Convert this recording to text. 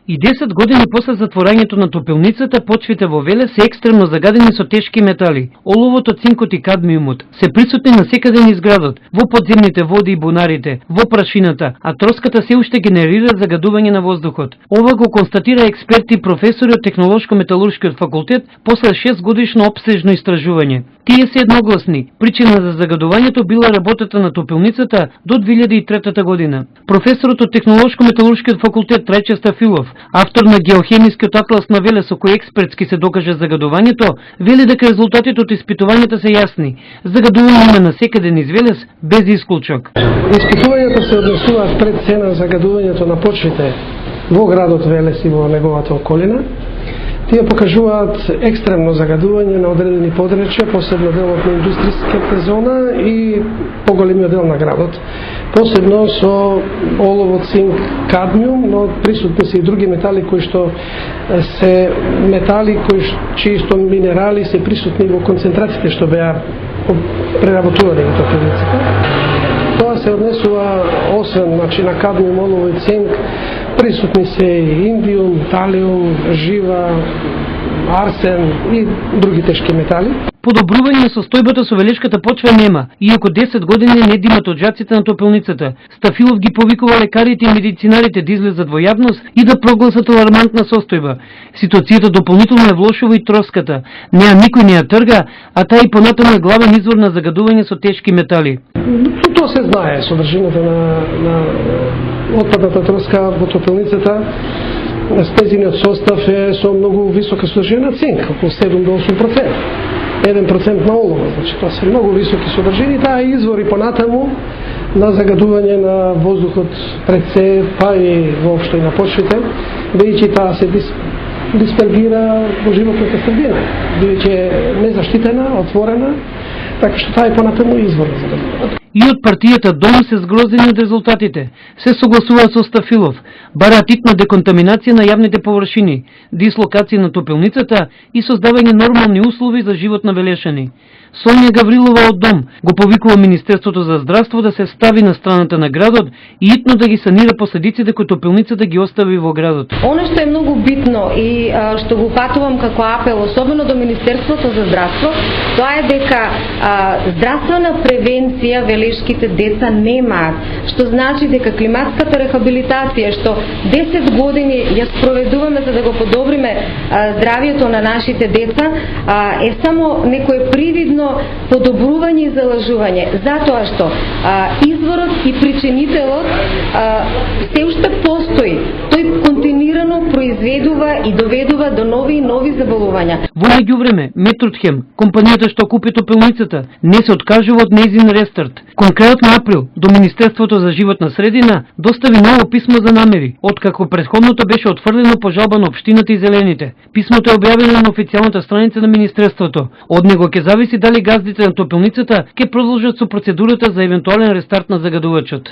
И 10 години после затворањето на топилницата, почвите во Велес се екстремно загадени со тешки метали. Оловото, цинкот и кадмиумот се присутни насекаде низ градот, во подземните води и бунарите, во прашината, а троската се уште генерира загадување на воздухот. Ова го констатира експерти и професори од Технолошко-металуршкиот факултет после 6 годишно опсежно истражување. Тие се едногласни. Причина за загадувањето била работата на топилницата до 2003 година. Професорот од Технолошко-металуршкиот факултет Трајче Стафилов, автор на геохемискиот атлас на Велес со кој експертски се докаже загадувањето, вели дека резултатите од испитувањата се јасни. Загадување има насекаде низ Велес без исклучок. Испитувањата се однесуваат пред се на загадувањето на почвите во градот Велес и во неговата околина. Тие покажуваат екстремно загадување на одредени подречја, посебно делот на индустријската зона и поголемиот дел на градот. Посебно со олово, цинк, кадмиум, но присутни се и други метали кои што се метали чии што минерали се присутни во концентрациите што беа преработувани во топилницата. Тоа се однесува освен на кадмиум, олово и цинк, присутни се и индиум, талиум, жива, арсен и други тешки метали. Подобрување на состојбата со велешката почва нема, иако 10 години не димат од жаците на топилницата. Стафилов ги повикува лекарите и медицинарите да излезат во јавност и да прогласат алармантна состојба. Ситуацијата дополнително е влошува и троската. Неа никој не ја трга, а таа и понатаму е главен извор на загадување со тешки метали. Тоа се знае, содржината на отпадната троска во топилницата. Спезиниот состав е со многу висока содржина цинк, околу 7 до 8%. 1% на олово, значи тоа се многу високи содржини, таа е извор и понатаму на загадување на воздухот пред се, па и воопшто и на почвите, бидејќи таа се диспергира во животната средина, бидејќи е незаштитена, отворена, така што таа е понатаму извор на загадување. И од партијата Дом се згрозени од резултатите. Се согласуваат со Стафилов, бараат итна деконтаминација на јавните површини, дислокација на топилницата и создавање нормални услови за живот на велешани. Сонја Гаврилова од Дом го повикува Министерството за здравство да се стави на страната на градот и итно да ги санира последиците кои топилницата ги остави во градот. Оно што е многу битно и што го упатувам како апел, особено до Министерството за здравство, тоа е дека здравствена превенција велешките деца немаат, што значи дека климатската рехабилитација што 10 години ја спроведуваме за да го подобриме здравието на нашите деца е само некое привидно подобрување и залажување, затоа што изворот и причинителот се уште постои. Тој континуирано произведува и доведува до нови и нови заболувања. Во меѓувреме, Метротхем, компанијата што купи топилницата, не се откажува од нејзин рестарт. Кон крајот на април до Министерството за животна средина достави ново писмо за намери, откако претходното беше отфрлено по жалба на општината и Зелените. Писмото е објавено на официјалната страница на Министерството. Од него ќе зависи дали газдите на топилницата ќе продолжат со процедурата за евентуален рестарт на загадувачот.